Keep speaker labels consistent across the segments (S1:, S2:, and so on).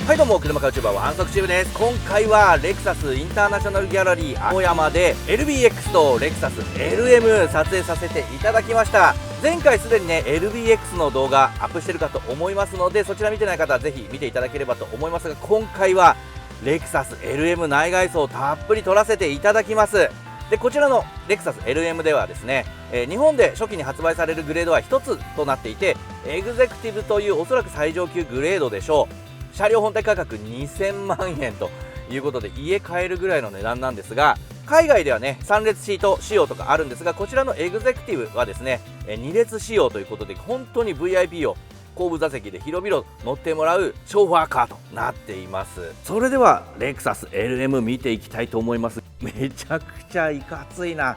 S1: はいどうも、車買うチューバーは反則チューブです。今回はレクサスインターナショナルギャラリー青山で LBX とレクサス LM 撮影させていただきました。前回すでにね LBX の動画アップしてるかと思いますので、そちら見てない方はぜひ見ていただければと思いますが、今回はレクサス LM 内外装をたっぷり撮らせていただきます。でこちらのレクサス LM ではですね、日本で初期に発売されるグレードは1つとなっていて、エグゼクティブというおそらく最上級グレードでしょう。車両本体価格2000万円ということで家買えるぐらいの値段なんですが、海外ではね3列シート仕様とかあるんですが、こちらのエグゼクティブはですね2列仕様ということで、本当に VIP を後部座席で広々乗ってもらうショーファーカーとなっています。それではレクサス LM 見ていきたいと思います。めちゃくちゃいかついな。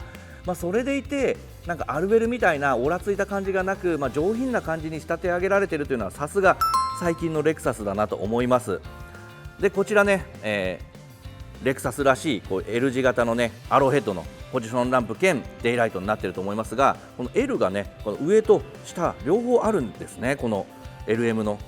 S1: それでいてなんかアルベルみたいなオラついた感じがなく、上品な感じに仕立て上げられているというのはさすが最近のレクサスだなと思います。でこちらね、レクサスらしいこう L 字型のねアローヘッドのポジションランプ兼デイライトになっていると思いますが、この L がねこの上と下両方あるんですね。この LM の、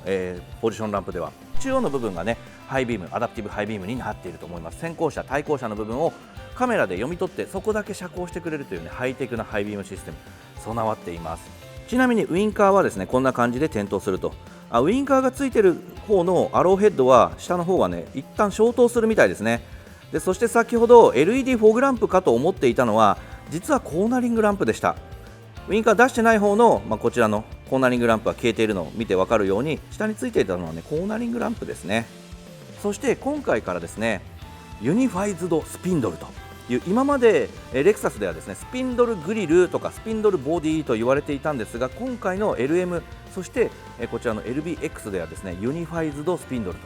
S1: ポジションランプでは中央の部分がねハイビーム、アダプティブハイビームになっていると思います。先行車対向車の部分をカメラで読み取ってそこだけ遮光してくれるというねハイテクなハイビームシステム備わっています。ちなみにウインカーはですねこんな感じで点灯すると、ウインカーがついてる方のアローヘッドは下の方がね一旦消灯するみたいですね。でそして先ほど LED フォグランプかと思っていたのは実はコーナリングランプでした。ウインカー出してない方の、こちらのコーナリングランプが消えているのを見て分かるように、下についていたのはねコーナリングランプですね。そして今回からですねユニファイズドスピンドルという、今までレクサスではですねスピンドルグリルとかスピンドルボディと言われていたんですが、今回の LM そしてこちらの LBX ではですねユニファイズドスピンドル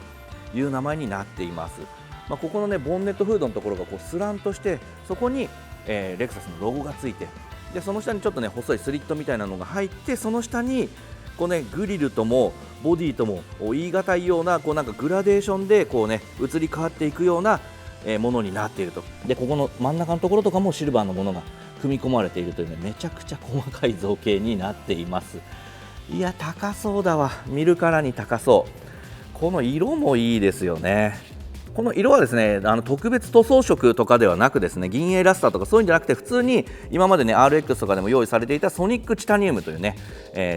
S1: という名前になっています。ここのねボンネットフードのところがこうスランとして、そこに、レクサスのロゴがついて、でその下にちょっとね細いスリットみたいなのが入って、その下にこうねグリルともボディとも言い難いようなこうなんかグラデーションでこうね移り変わっていくようなものになっていると。でここの真ん中のところとかもシルバーのものが組み込まれているというねめちゃくちゃ細かい造形になっています。いや高そうだわ、見るからに高そう。この色もいいですよね。この色はですね特別塗装色とかではなくですね銀エラスターとかそういうんじゃなくて、普通に今までね RX とかでも用意されていたソニックチタニウムというね、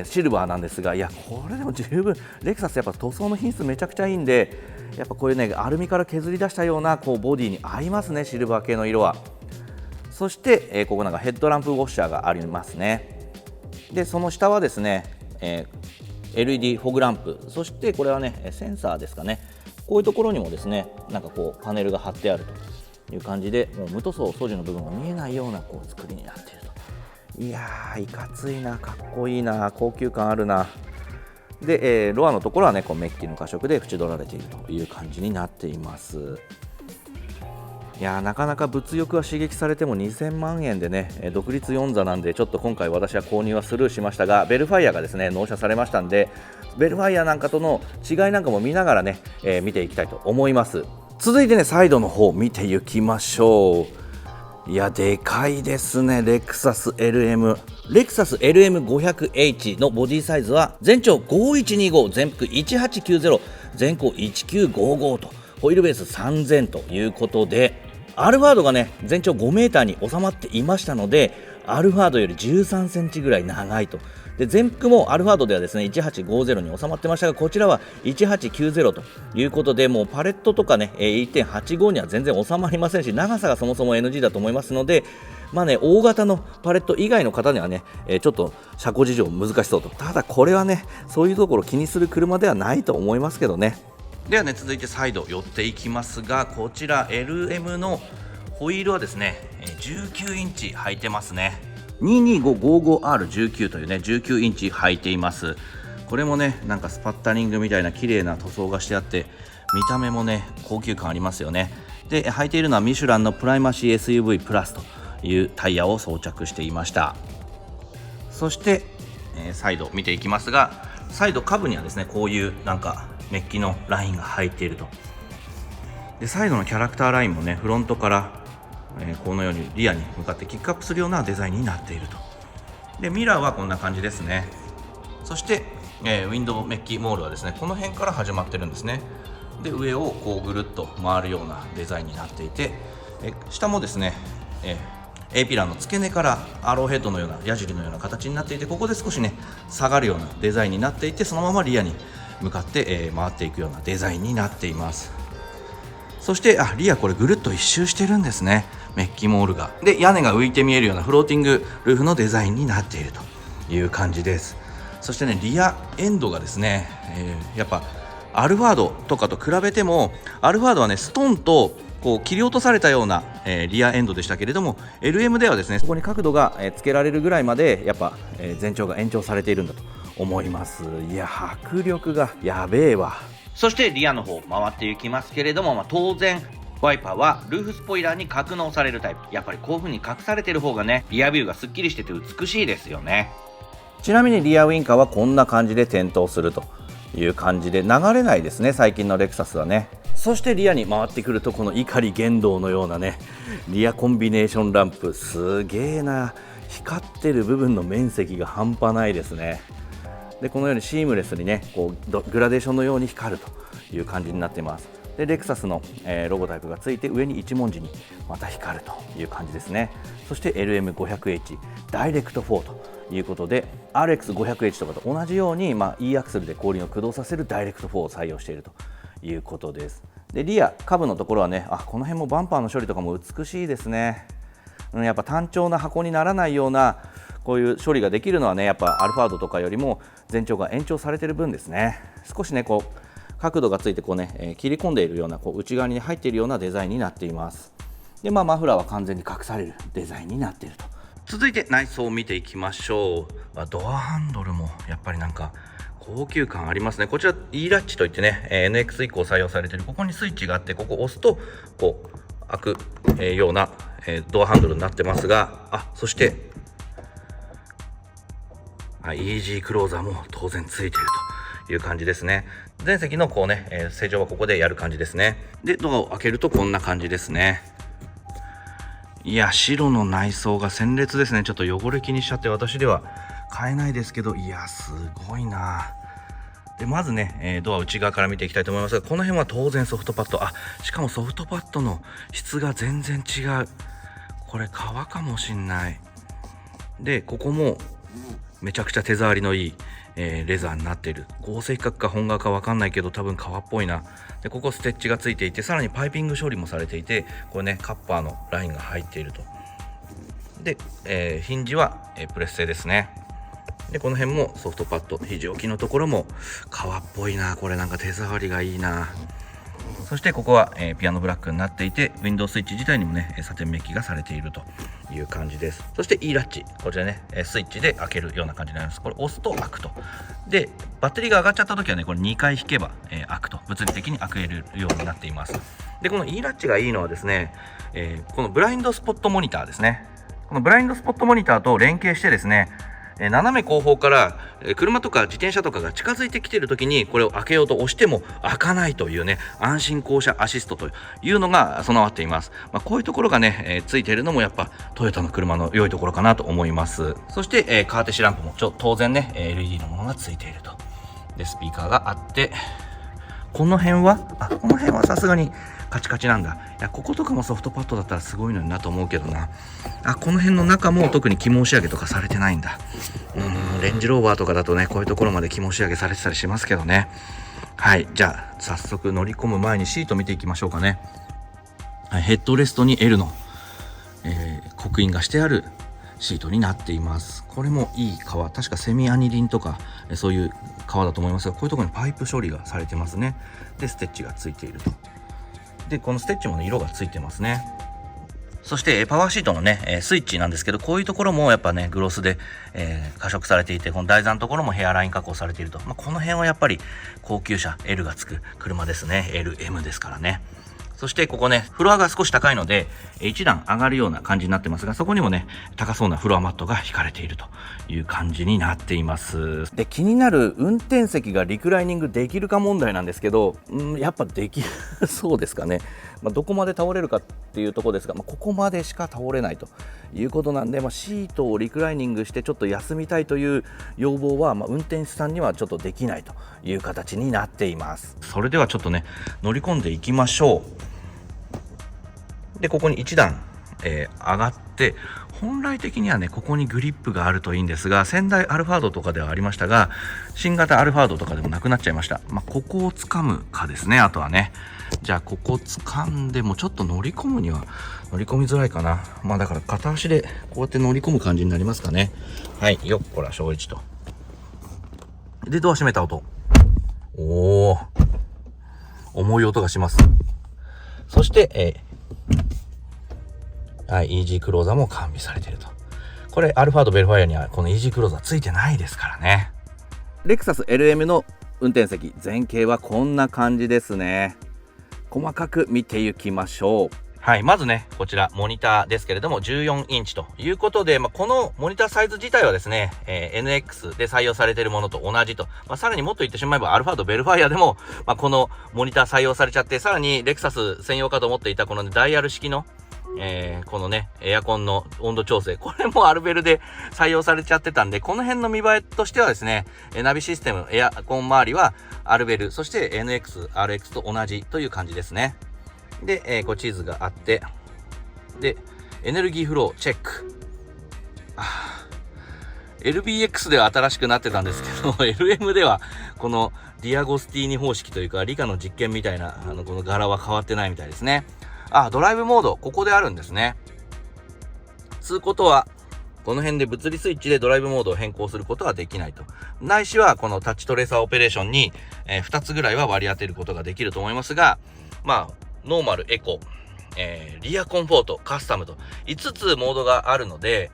S1: シルバーなんですが、いやこれでも十分レクサスやっぱ塗装の品質めちゃくちゃいいんで、やっぱこういうねアルミから削り出したようなこうボディに合いますね、シルバー系の色は。そして、ここなんかヘッドランプウォッシャーがありますね。でその下はですね、LED フォグランプ、そしてこれはねセンサーですかね、こういうところにもですねなんかこうパネルが貼ってあるという感じで、もう無塗装素地の部分が見えないようなこう作りになっていると。いやーいかついな、かっこいいな、高級感あるな。で、ロアのところはねこうメッキの過色で縁取られているという感じになっています。いやなかなか物欲は刺激されても2000万円でね独立4座なんで、ちょっと今回私は購入はスルーしましたが、ベルファイアがですね納車されましたんで、ベルファイアなんかとの違いなんかも見ながらね、見ていきたいと思います。続いてねサイドの方見ていきましょう。いやでかいですね、レクサス LM。 レクサス LM500H のボディサイズは全長5125、全幅1890、全高1955と、ホイールベース3000ということで、アルファードがね全長5メーターに収まっていましたので、アルファードより13センチぐらい長いと。で全幅もアルファードではですね1850に収まってましたが、こちらは1890ということで、もうパレットとかね 1.85 には全然収まりませんし、長さがそもそも NG だと思いますので、大型のパレット以外の方にはねちょっと車高事情難しそうと。ただこれはねそういうところ気にする車ではないと思いますけどね。ではね続いてサイド寄っていきますが、こちら LM のホイールはですね19インチ履いてますね。22555R19 というね19インチ履いています。これもねなんかスパッタリングみたいな綺麗な塗装がしてあって、見た目もね高級感ありますよね。で履いているのはミシュランのプライマシー SUV プラスというタイヤを装着していました。そして、サイド見ていきますが、サイド下部にはですねこういうなんかメッキのラインが入っていると。でサイドのキャラクターラインもねフロントから、このようにリアに向かってキックアップするようなデザインになっていると。でミラーはこんな感じですね。そして、ウィンドウメッキモールはですねこの辺から始まってるんですね。で上をこうぐるっと回るようなデザインになっていて、下もですね、A ピラーの付け根からアローヘッドのような矢尻のような形になっていて、ここで少しね下がるようなデザインになっていて、そのままリアに向かって、回っていくようなデザインになっています。そしてリアこれぐるっと一周してるんですね、メッキモールが。で屋根が浮いて見えるようなフローティングルーフのデザインになっているという感じです。そしてねリアエンドがですね、やっぱアルファードとかと比べても、アルファードはねストンとこう切り落とされたような、リアエンドでしたけれども、 LM ではですねそこに角度が、つけられるぐらいまでやっぱ、全長が延長されているんだと思います。いや迫力がやべえわ。そしてリアの方回っていきますけれども、当然ワイパーはルーフスポイラーに格納されるタイプ。やっぱりこういう風に隠されてる方がねリアビューがすっきりしてて美しいですよね。ちなみにリアウインカーはこんな感じで点灯するという感じで、流れないですね最近のレクサスはね。そしてリアに回ってくると、この碇玄道のようなねリアコンビネーションランプ、すげえな、光ってる部分の面積が半端ないですね。でこのようにシームレスにねこうグラデーションのように光るという感じになっています。でレクサスの、ロゴタイプがついて、上に一文字にまた光るという感じですね。そして LM500H ダイレクト4ということで、 RX500H とかと同じように、E アクセルで後輪を駆動させるダイレクト4を採用しているということです。でリア下部のところはね、この辺もバンパーの処理とかも美しいですね。やっぱ単調な箱にならないようなこういう処理ができるのはね、やっぱアルファードとかよりも全長が延長されている分ですね。少しねこう角度がついてこうね、切り込んでいるようなこう内側に入っているようなデザインになっています。でマフラーは完全に隠されるデザインになっていると。続いて内装を見ていきましょう。ドアハンドルもやっぱりなんか高級感ありますね。こちら E ラッチといってね、NX 以降採用されている、ここにスイッチがあって、ここを押すとこう開く、ような、ドアハンドルになってますが、そしてイージークローザーも当然ついているという感じですね。前席のこうね、正常はここでやる感じですね。でドアを開けるとこんな感じですね。いや白の内装が鮮烈ですね。ちょっと汚れ気にしちゃって私では買えないですけど、いやすごいな。でまずね、ドア内側から見ていきたいと思いますが、この辺は当然ソフトパッド、しかもソフトパッドの質が全然違う。これ革かもしんない。でここもめちゃくちゃ手触りのいい、レザーになっている。合成規格か本革か分かんないけど多分革っぽいな。でここステッチがついていて、さらにパイピング処理もされていて、これねカッパーのラインが入っていると。で、ヒンジは、プレス製ですね。でこの辺もソフトパッド、肘置きのところも革っぽいな。これなんか手触りがいいな。そしてここは、ピアノブラックになっていて、ウィンドウスイッチ自体にもねサテンメッキがされているという感じです。そして E ラッチ、こちらねスイッチで開けるような感じになります。これ押すと開くと。でバッテリーが上がっちゃった時はねこれ2回引けば、開くと、物理的に開けるようになっています。でこの E ラッチがいいのはですね、このブラインドスポットモニターですね。このブラインドスポットモニターと連携してですね、斜め後方から車とか自転車とかが近づいてきている時にこれを開けようと押しても開かないというね、安心降車アシストというのが備わっています。こういうところがね、ついているのもやっぱトヨタの車の良いところかなと思います。そして、カーテシランプも当然ね LED のものがついていると。でスピーカーがあって、この辺はさすがにカチカチなんだ。いやこことかもソフトパッドだったらすごいのになと思うけどな。この辺の中も特に肝仕上げとかされてないんだ。レンジローバーとかだとねこういうところまで肝仕上げされてたりしますけどね。はい、じゃあ早速乗り込む前にシート見ていきましょうかね。ヘッドレストに L の、刻印がしてあるシートになっています。これもいい革、確かセミアニリンとかそういう革だと思いますが、こういうところにパイプ処理がされてますね。でステッチがついていると。でこのステッチもね色がついてますね。そしてパワーシートのねスイッチなんですけど、こういうところもやっぱねグロスで、加色されていて、この台座のところもヘアライン加工されていると。この辺はやっぱり高級車 L がつく車ですね。 LM ですからね。そしてここねフロアが少し高いので一段上がるような感じになってますが、そこにもね高そうなフロアマットが引かれているという感じになっています。で気になる運転席がリクライニングできるか問題なんですけど、やっぱできるそうですかね。どこまで倒れるかっていうところですが、ここまでしか倒れないということなんで、シートをリクライニングしてちょっと休みたいという要望は、運転手さんにはちょっとできないという形になっています。それではちょっとね乗り込んでいきましょう。でここに1段、上がって、本来的にはねここにグリップがあるといいんですが、先代アルファードとかではありましたが、新型アルファードとかでもなくなっちゃいました。ここを掴むかですね。あとはね、じゃあここ掴んでもちょっと乗り込むには乗り込みづらいかな。だから片足でこうやって乗り込む感じになりますかね。はい、よっこら小一と。でドア閉めた音、おー、重い音がします。そして、はい、イージークローザーも完備されていると。これアルファードベルファイアにはこのイージークローザーついてないですからね。レクサス LM の運転席前景はこんな感じですね。細かく見ていきましょう。はい、まずねこちらモニターですけれども14インチということで、このモニターサイズ自体はですね、NX で採用されているものと同じと、さらにもっと言ってしまえばアルファードベルファイアでも、このモニター採用されちゃって、さらにレクサス専用かと思っていたこの、ダイヤル式のこのねエアコンの温度調整、これもアルベルで採用されちゃってたんで、この辺の見栄えとしてはですね、ナビシステムエアコン周りはアルベル、そして NX、RX と同じという感じですね。で、こう地図があって、でエネルギーフローチェック、LBX では新しくなってたんですけどLM ではこのディアゴスティーニ方式というか理科の実験みたいなこの柄は変わってないみたいですね。ドライブモードここであるんですね。つうことはこの辺で物理スイッチでドライブモードを変更することはできないと。ないしはこのタッチトレーサーオペレーションに、2つぐらいは割り当てることができると思いますが、ノーマル、エコ、リアコンフォート、カスタムと5つモードがあるので、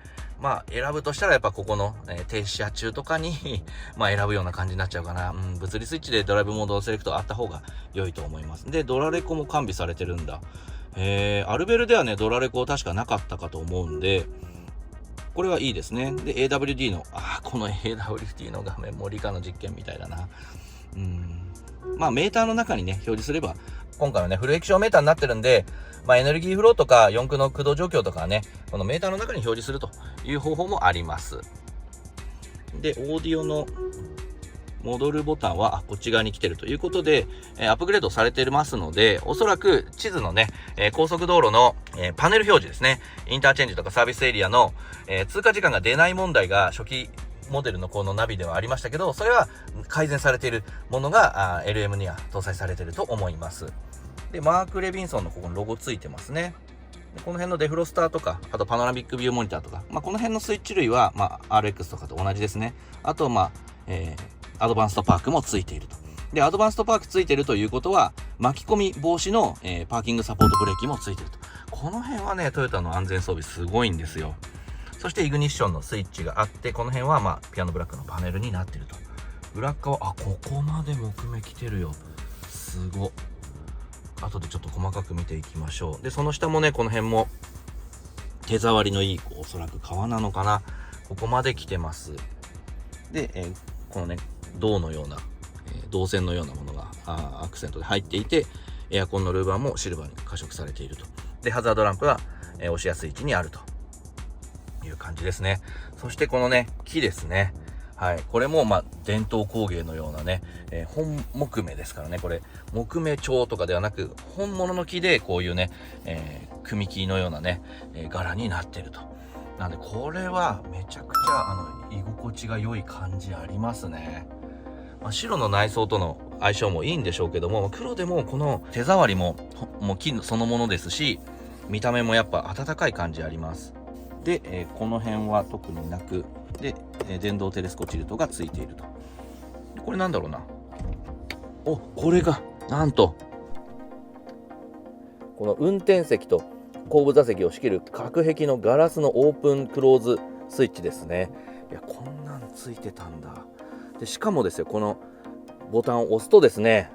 S1: 選ぶとしたらやっぱここの、停車中とかに選ぶような感じになっちゃうかな。物理スイッチでドライブモードをセレクトあった方が良いと思います。でドラレコも完備されてるんだ。アルベルではねドラレコ確かなかったかと思うんで、これはいいですね。で AWD のこの AWD の画面も理科の実験みたいだな。メーターの中にね表示すれば、今回はねフル液晶メーターになってるんで、エネルギーフローとか四駆の駆動状況とかはねこのメーターの中に表示するという方法もあります。でオーディオの戻るボタンはこっち側に来てるということで、アップグレードされてますので、おそらく地図のね、高速道路の、パネル表示ですね、インターチェンジとかサービスエリアの、通過時間が出ない問題が初期モデルのこのナビではありましたけど、それは改善されているものがLM には搭載されていると思います。でマーク・レビンソンのここにロゴついてますね。でこの辺のデフロスターとか、あとパノラミックビューモニターとか、この辺のスイッチ類は、RX とかと同じですね。あとアドバンストパークもついていると。でアドバンストパークついているということは巻き込み防止の、パーキングサポートブレーキもついていると。この辺はねトヨタの安全装備すごいんですよ。そしてイグニッションのスイッチがあって、この辺はピアノブラックのパネルになっていると。裏側ここまで木目来てるよ、すご。後でちょっと細かく見ていきましょう。でその下もねこの辺も手触りのいいおそらく革なのかな、ここまで来てます。で、このね銅のような、銅線のようなものがアクセントで入っていて、エアコンのルーバーもシルバーに加色されていると。でハザードランプは、押しやすい位置にあるという感じですね。そしてこのね木ですね、これも伝統工芸のようなね、本木目ですからね。これ木目調とかではなく本物の木でこういうね、組木のようなね、柄になっていると。なんでこれはめちゃくちゃ居心地が良い感じありますね。白の内装との相性もいいんでしょうけども、黒でもこの手触りも木そのものですし、見た目もやっぱ温かい感じあります。で、この辺は特になく、で、電動テレスコチルトがついていると。これなんだろうな、これがなんとこの運転席と後部座席を仕切る隔壁のガラスのオープンクローズスイッチですね。いやこんなんついてたんだ。でしかもですよ、このボタンを押すとですね、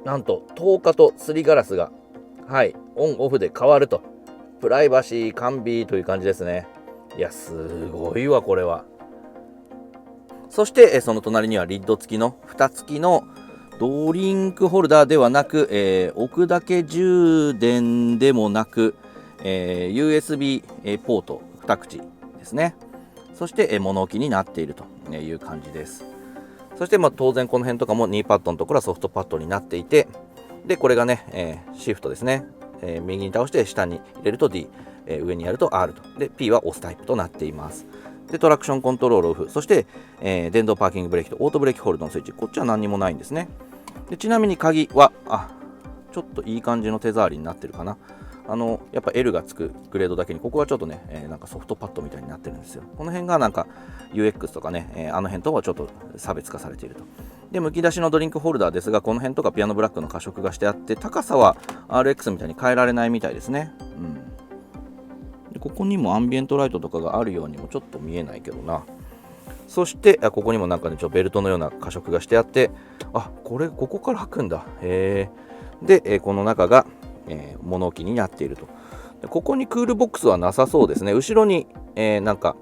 S1: なんと透過とすりガラスがオンオフで変わると。プライバシー完備という感じですね。いやすごいわこれは。そしてその隣にはリッド付きの蓋付きのドリンクホルダーではなく、置くだけ充電でもなく、USB ポート2口ですね。そして、物置になっているという感じです。そして、当然この辺とかもニーパッドのところはソフトパッドになっていて、でこれがね、シフトですね、右に倒して下に入れると D、上にやると R と、で P は押すタイプとなっています。でトラクションコントロールオフ、そして、電動パーキングブレーキとオートブレーキホールドのスイッチ、こっちは何にもないんですね。でちなみに鍵はちょっといい感じの手触りになってるかな。やっぱ L がつくグレードだけにここはちょっとね、なんかソフトパッドみたいになってるんですよ。この辺がなんか UX とかね、あの辺とはちょっと差別化されていると。でむき出しのドリンクホルダーですが、この辺とかピアノブラックの加色がしてあって、高さは RX みたいに変えられないみたいですね。でここにもアンビエントライトとかがあるようにもちょっと見えないけどな。そしてここにもなんかねベルトのような加色がしてあって、ここから開くんだ。で、この中が物置になっていると。でここにクールボックスはなさそうですね。後ろに、なんか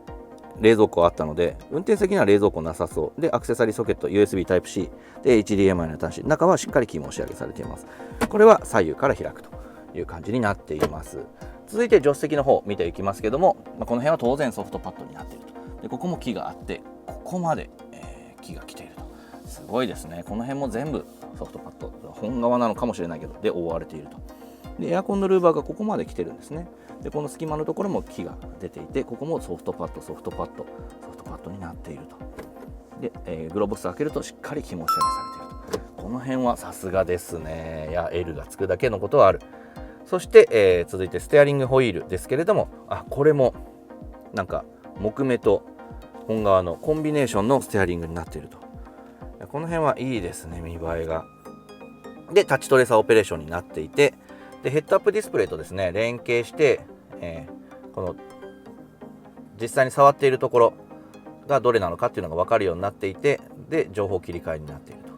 S1: 冷蔵庫あったので、運転席には冷蔵庫なさそうで、アクセサリーソケット USB Type-C で HDMI の端子、中はしっかりキーも仕上げされています。これは左右から開くという感じになっています。続いて助手席の方見ていきますけども、この辺は当然ソフトパッドになっていると。でここも木があって、ここまで、木が来ていると。すごいですね。この辺も全部ソフトパッド、本側なのかもしれないけどで覆われていると。でエアコンのルーバーがここまで来てるんですね。でこの隙間のところも木が出ていて、ここもソフトパッドになっていると。で、グローブボックス開けるとしっかり肝仕上げされていると。この辺はさすがですね。L がつくだけのことはある。そして、続いてステアリングホイールですけれども、これもなんか木目と本革のコンビネーションのステアリングになっていると。この辺はいいですね、見栄えが。でタッチトレーサーオペレーションになっていて、でヘッドアップディスプレイとですね連携して、この実際に触っているところがどれなのかっていうのが分かるようになっていて、で情報切り替えになっていると。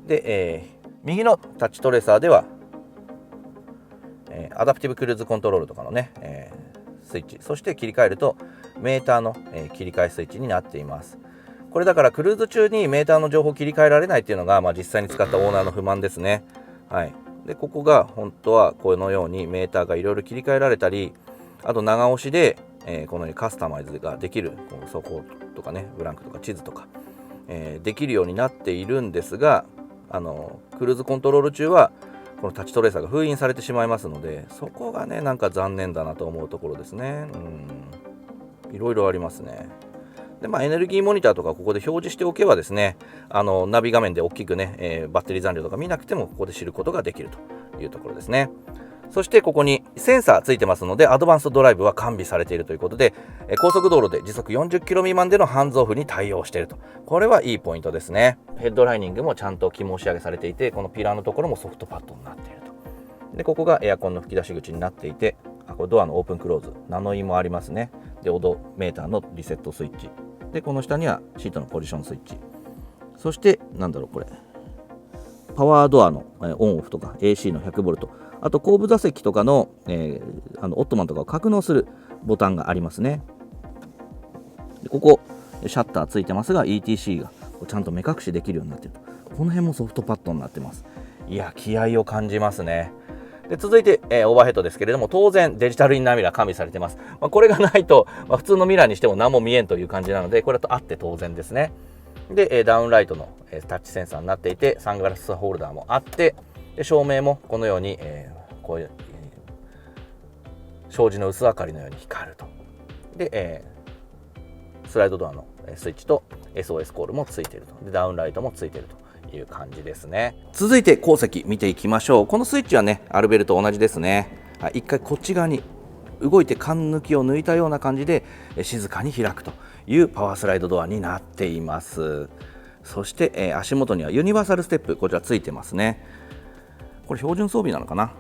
S1: で、右のタッチトレーサーでは、アダプティブクルーズコントロールとかのね、スイッチ、そして切り替えるとメーターの、切り替えスイッチになっています。これだからクルーズ中にメーターの情報を切り替えられないっていうのが、実際に使ったオーナーの不満ですね。でここが本当はこのようにメーターがいろいろ切り替えられたり、あと長押しで、このようにカスタマイズができる、走行とかねブランクとか地図とか、できるようになっているんですが、クルーズコントロール中はこのタッチトレーサーが封印されてしまいますので、そこがねなんか残念だなと思うところですね。いろいろありますね。でエネルギーモニターとかここで表示しておけばですね、ナビ画面で大きくね、バッテリー残量とか見なくてもここで知ることができるというところですね。そしてここにセンサーついてますので、アドバンストドライブは完備されているということで、高速道路で時速40キロ未満でのハンズオフに対応していると。これはいいポイントですね。ヘッドライニングもちゃんと肝仕上げされていて、このピラーのところもソフトパッドになっていると。でここがエアコンの吹き出し口になっていて、これドアのオープンクローズ、ナノイもありますね。でオドメーターのリセットスイッチで、この下にはシートのポジションスイッチ、そしてこれパワードアのオンオフとか AC の 100V、 あと後部座席とかの、オットマンとかを格納するボタンがありますね。でここシャッターついてますが ETC がちゃんと目隠しできるようになっていると。この辺もソフトパッドになってます。いや気合を感じますね。で続いて、オーバーヘッドですけれども、当然デジタルインナーミラー完備されています。これがないと、普通のミラーにしても何も見えんという感じなので、これとあって当然ですね。で、ダウンライトの、タッチセンサーになっていて、サングラスホルダーもあって、で照明もこのように、こういう障子の薄明かりのように光ると。で、スライドドアのスイッチと SOS コールもついていると。でダウンライトもついているという感じですね。続いて後席見ていきましょう。このスイッチはねアルベルと同じですね。一回こっち側に動いて缶抜きを抜いたような感じで静かに開くというパワースライドドアになっています。そして、足元にはユニバーサルステップ、こちらついてますね。これ標準装備なのかな。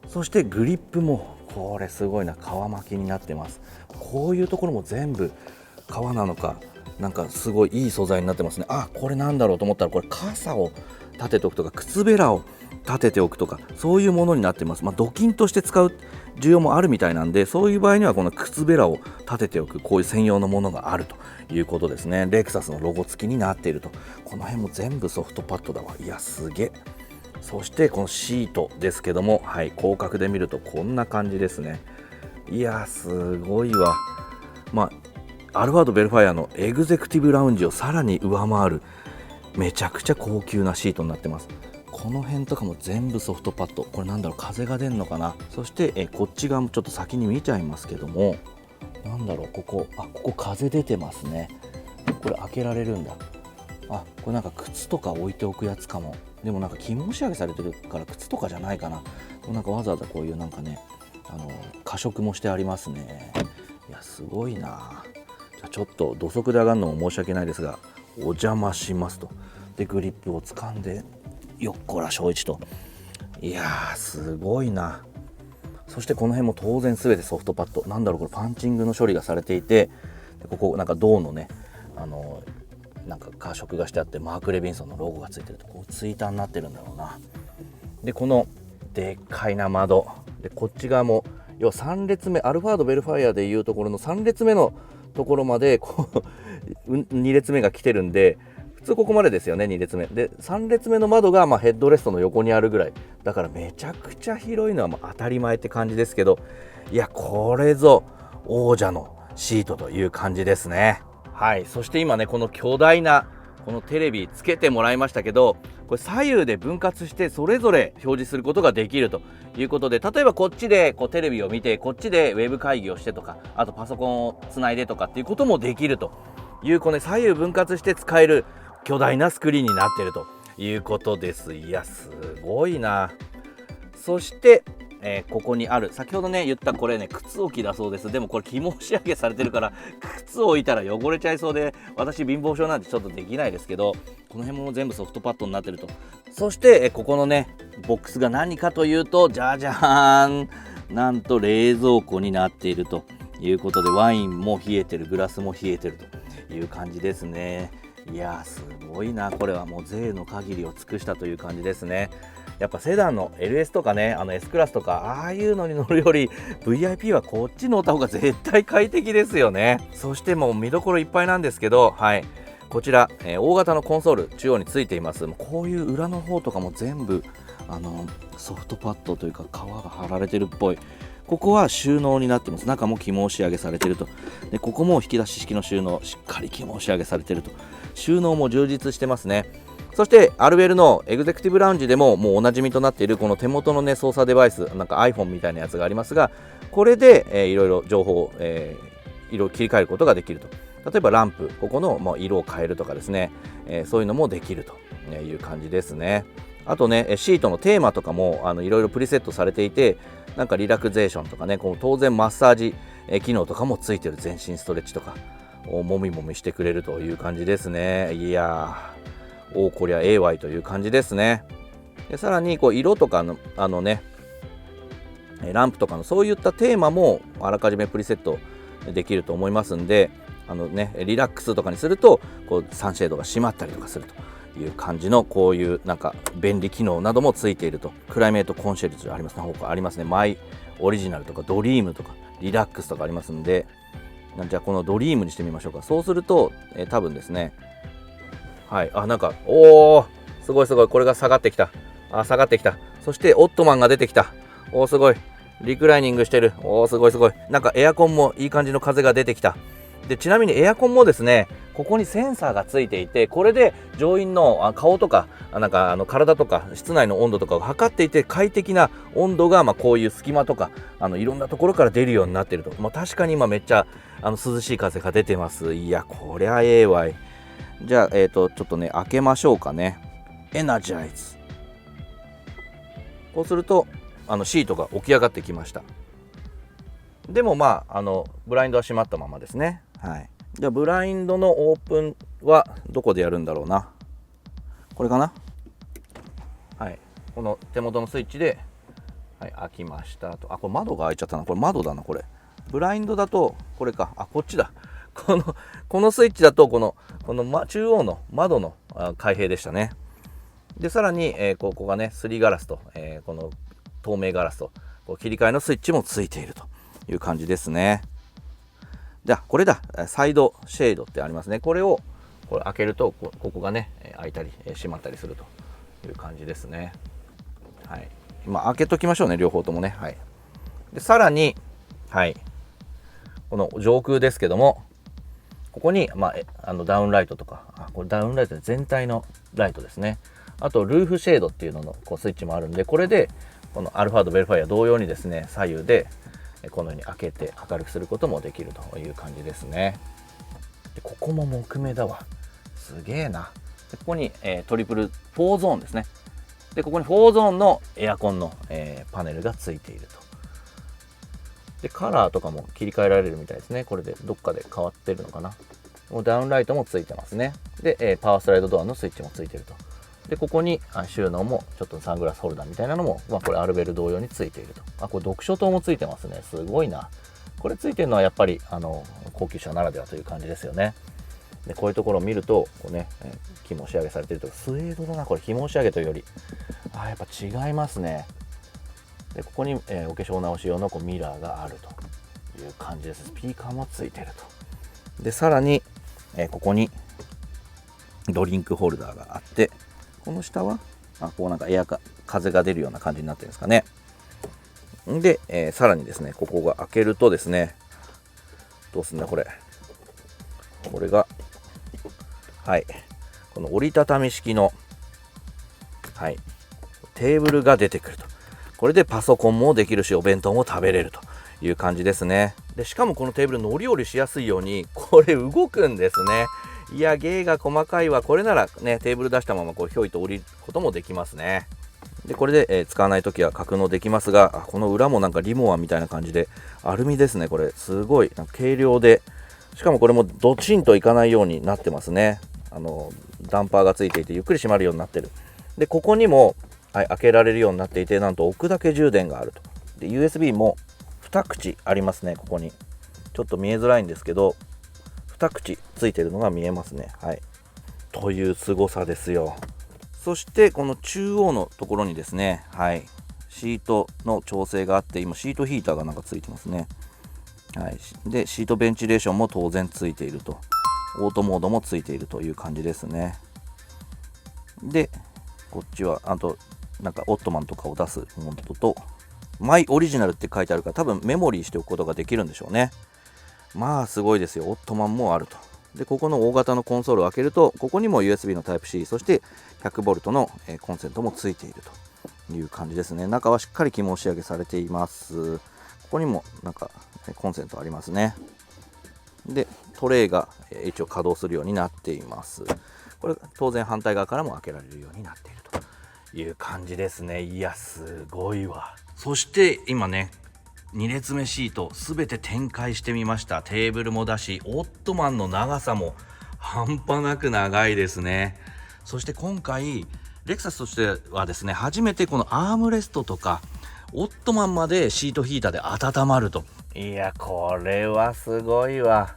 S1: そしてグリップもこれすごいな、革巻きになってます。こういうところも全部革なのか、なんかすごいいい素材になってますね。これなんだろうと思ったら、これ傘を立てておくとか靴べらを立てておくとか、そういうものになってます。土金として使う需要もあるみたいなんで、そういう場合にはこの靴べらを立てておく、こういう専用のものがあるということですね。レクサスのロゴ付きになっていると。この辺も全部ソフトパッドだわ。いやすげえ。そしてこのシートですけども、広角で見るとこんな感じですね。いやすごいわ。アルファードベルファイアのエグゼクティブラウンジをさらに上回るめちゃくちゃ高級なシートになってます。この辺とかも全部ソフトパッド。これなんだろう、風が出るのかな。そしてこっち側もちょっと先に見ちゃいますけども、なんだろう、ここ風出てますね。これ開けられるんだ。これなんか靴とか置いておくやつかも。でもなんか肝仕上げされてるから靴とかじゃないかな。なんかわざわざこういうなんかね、加色もしてありますね。いやすごいな。じゃあちょっと土足で上がるのも申し訳ないですが、お邪魔しますと。でグリップを掴んでよっこら小一と。いやーすごいな。そしてこの辺も当然全てソフトパッド。なんだろう、これパンチングの処理がされていて、ここなんか銅のねなんか加色がしてあって、マーク・レビンソンのロゴがついてると、こうツイーターになってるんだろうな。でこのでっかいな窓で、こっち側も要は3列目、アルファードベルファイアでいうところの3列目のところまで2列目が来てるんで、普通ここまでですよね、2列目で。3列目の窓がヘッドレストの横にあるぐらいだから、めちゃくちゃ広いのは当たり前って感じですけど、いやこれぞ王者のシートという感じですね。そして今ね、この巨大なこのテレビつけてもらいましたけど、これ左右で分割してそれぞれ表示することができるということで、例えばこっちでテレビを見て、こっちでウェブ会議をしてとか、あとパソコンをつないでとかっていうこともできるという、この左右分割して使える巨大なスクリーンになっているということです。いやすごいな。そしてここにある先ほどね言ったこれね、靴置きだそうです。でもこれ肝仕上げされてるから靴置いたら汚れちゃいそうで、私貧乏症なんでちょっとできないですけど、この辺も全部ソフトパッドになってると。そしてここのねボックスが何かというと、じゃじゃーん、なんと冷蔵庫になっているということで、ワインも冷えてる、グラスも冷えてるという感じですね。いやすごいな。これはもう税の限りを尽くしたという感じですね。やっぱセダンの LS とかね、S クラスとかああいうのに乗るより VIP はこっち乗った方が絶対快適ですよね。そしてもう見どころいっぱいなんですけど、こちら、大型のコンソール中央についています。こういう裏の方とかも全部ソフトパッドというか革が貼られてるっぽい。ここは収納になってます。中も肝仕上げされてると。でここも引き出し式の収納、しっかり肝仕上げされてると。収納も充実してますね。そしてアルベルのエグゼクティブラウンジでももうおなじみとなっているこの手元のね操作デバイス、なんか iPhone みたいなやつがありますが、これで、いろいろ情報を、色を切り替えることができると。例えばランプ、ここの、色を変えるとかですね、そういうのもできるという感じですね。あとねシートのテーマとかもいろいろプリセットされていて、なんかリラクゼーションとかね、こう当然マッサージ、機能とかもついてる。全身ストレッチとかをもみもみしてくれるという感じですね。いやーこりゃAYという感じですね。でさらに色とかのランプとかのそういったテーマもあらかじめプリセットできると思いますんで、リラックスとかにするとサンシェードが閉まったりとかするという感じの、こういうなんか便利機能などもついていると。クライメートコンシェルジュありますね。他ありますね。マイオリジナルとかドリームとかリラックスとかありますんで、じゃあこのドリームにしてみましょうか。そうすると、多分ですね、なんかすごいすごい、これが下がってきた。下がってきた。そしてオットマンが出てきた。すごいリクライニングしてる。すごいすごい。なんかエアコンもいい感じの風が出てきた。でちなみにエアコンもですね、ここにセンサーがついていて、これで乗員の顔とかなんか体とか室内の温度とかを測っていて、快適な温度がこういう隙間とかいろんなところから出るようになっていると。確かに今めっちゃ涼しい風が出てます。いやこりゃええわい。じゃあちょっとね開けましょうかね。エナジャイズ。こうするとシートが起き上がってきました。でもブラインドは閉まったままですね。じゃあブラインドのオープンはどこでやるんだろうな。これかな。この手元のスイッチで、開きましたと。これ窓が開いちゃったな。これ窓だな。これブラインドだとこれか。こっちだ。このスイッチだとこの中央の窓の開閉でしたね。でさらに、ここがねすりガラスと、この透明ガラスとこう切り替えのスイッチもついているという感じですね。じゃあこれだ、サイドシェードってありますね。これ開けるとここがね開いたり閉まったりするという感じですね。はい、今開けときましょうね、両方ともね。はい、でさらに、はい、この上空ですけども、ここに、ダウンライトとか、これダウンライトで全体のライトですね。あとルーフシェードっていうののこうスイッチもあるんで、これでこのアルファードベルファイア同様にですね、左右でこのように開けて明るくすることもできるという感じですね。でここも木目だわ、すげえな。でここに、トリプル4ゾーンですね。でここに4ゾーンのエアコンの、パネルがついていると。でカラーとかも切り替えられるみたいですね。これでどっかで変わってるのかな。もうダウンライトもついてますね。で、パワースライドドアのスイッチもついてると。でここに収納もちょっとサングラスホルダーみたいなのも、これアルベル同様についていると。これ読書灯もついてますね。すごいな。これついてるのはやっぱり高級車ならではという感じですよね。でこういうところを見るとこうね、紐仕上げされてるとか、スウェードだなこれ、紐仕上げというよりやっぱ違いますね。でここに、お化粧直し用のミラーがあるという感じです。スピーカーもついてると。でさらに、ここにドリンクホルダーがあって、この下はこうなんか風が出るような感じになってるんですかね。で、さらにですね、ここが開けるとですね、どうすんだこれが、はい、この折りたたみ式の、はい、テーブルが出てくると。これでパソコンもできるし、お弁当も食べれるという感じですね。でしかもこのテーブル乗り降りしやすいようにこれ動くんですね。いや芸が細かいわ。これならねテーブル出したままこうひょいと降りることもできますね。でこれで、使わないときは格納できますが、この裏もなんかリモアみたいな感じでアルミですね。これすごいなんか軽量で、しかもこれもドチンといかないようになってますね。ダンパーがついていてゆっくり閉まるようになってる。でここにも、開けられるようになっていて、なんと置くだけ充電があると。で USB も2口ありますね。ここにちょっと見えづらいんですけど、2口ついてるのが見えますね。はい、という凄さですよ。そしてこの中央のところにですね、はい、シートの調整があって、今シートヒーターがなんかついてますね。はい、でシートベンチレーションも当然ついていると。オートモードもついているという感じですね。でこっちはあとなんかオットマンとかを出すモードと、マイオリジナルって書いてあるから、多分メモリーしておくことができるんでしょうね。すごいですよ。オットマンもあると。でここの大型のコンソールを開けると、ここにも USB の Type-C、 そして 100V のコンセントもついているという感じですね。中はしっかり肝仕上げされています。ここにもなんかコンセントありますね。でトレイが一応稼働するようになっています。これ当然反対側からも開けられるようになっているという感じですね。いやすごいわ。そして今ね2列目シートすべて展開してみました。テーブルもだし、オットマンの長さも半端なく長いですね。そして今回レクサスとしてはですね、初めてこのアームレストとかオットマンまでシートヒーターで温まると。いやこれはすごいわ。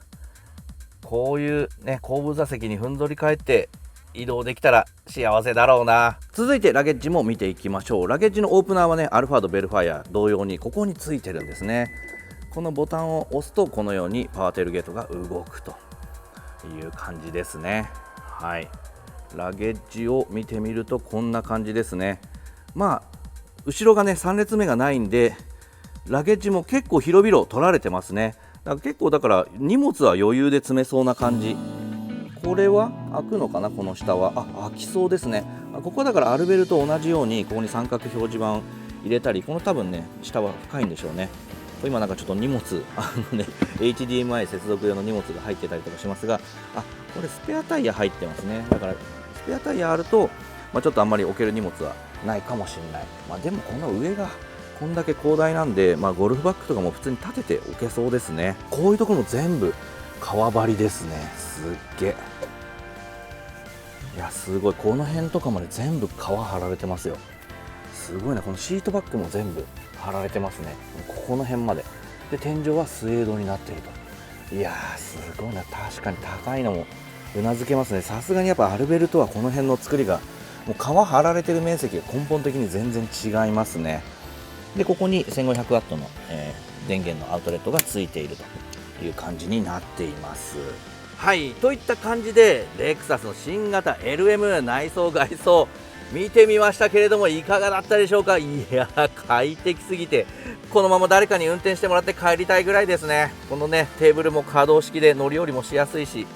S1: こういうね後部座席にふんぞり返って移動できたら幸せだろうな。続いてラゲッジも見ていきましょう。ラゲッジのオープナーはね、アルファードベルファイア同様にここについてるんですね。このボタンを押すとこのようにパワーテールゲートが動くという感じですね。はい、ラゲッジを見てみるとこんな感じですね。後ろがね3列目がないんで、ラゲッジも結構広々取られてますね。結構だから荷物は余裕で詰めそうな感じ。これは開くのかな。この下は開きそうですね。ここだからアルベルと同じようにここに三角表示板入れたり、この多分ね下は深いんでしょうね。今なんかちょっと荷物HDMI 接続用の荷物が入ってたりとかしますが、これスペアタイヤ入ってますね。だからスペアタイヤあると、ちょっとあんまり置ける荷物はないかもしれない。でもこの上がこんだけ広大なんで、ゴルフバッグとかも普通に立てておけそうですね。こういうところも全部革張りですね。すっげえ。いやすごい。この辺とかまで全部革貼られてますよ。すごいな。このシートバッグも全部貼られてますね。ここの辺まで。で天井はスウェードになっていると。いやーすごいな。確かに高いのもうなずけますね。さすがにやっぱアルベルトはこの辺の作りがもう革張られてる面積が根本的に全然違いますね。でここに 1500W の、電源のアウトレットがついているという感じになっています。はいといった感じでレクサスの新型 LM 内装外装見てみましたけれども、いかがだったでしょうか。いや快適すぎてこのまま誰かに運転してもらって帰りたいぐらいですね。このねテーブルも可動式で乗り降りもしやすいし、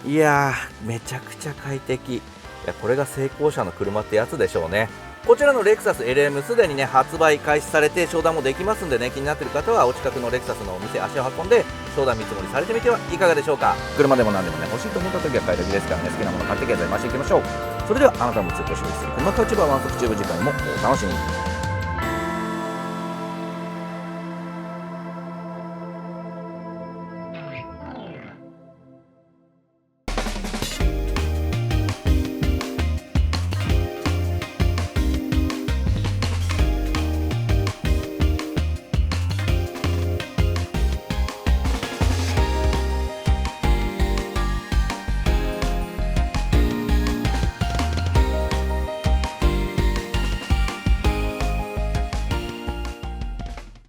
S1: いやーめちゃくちゃ快適。いやこれが成功者の車ってやつでしょうね。こちらのレクサス LM すでにね発売開始されて商談もできますんでね、気になっている方はお近くのレクサスのお店足を運んで商談見積もりされてみてはいかがでしょうか。車でも何でもね欲しいと思った時は買い時ですからね、好きなもの買って現在回していきましょう。それではあなたも通行しする車買うチューブはワンソクチューブ、次回もお楽しみに。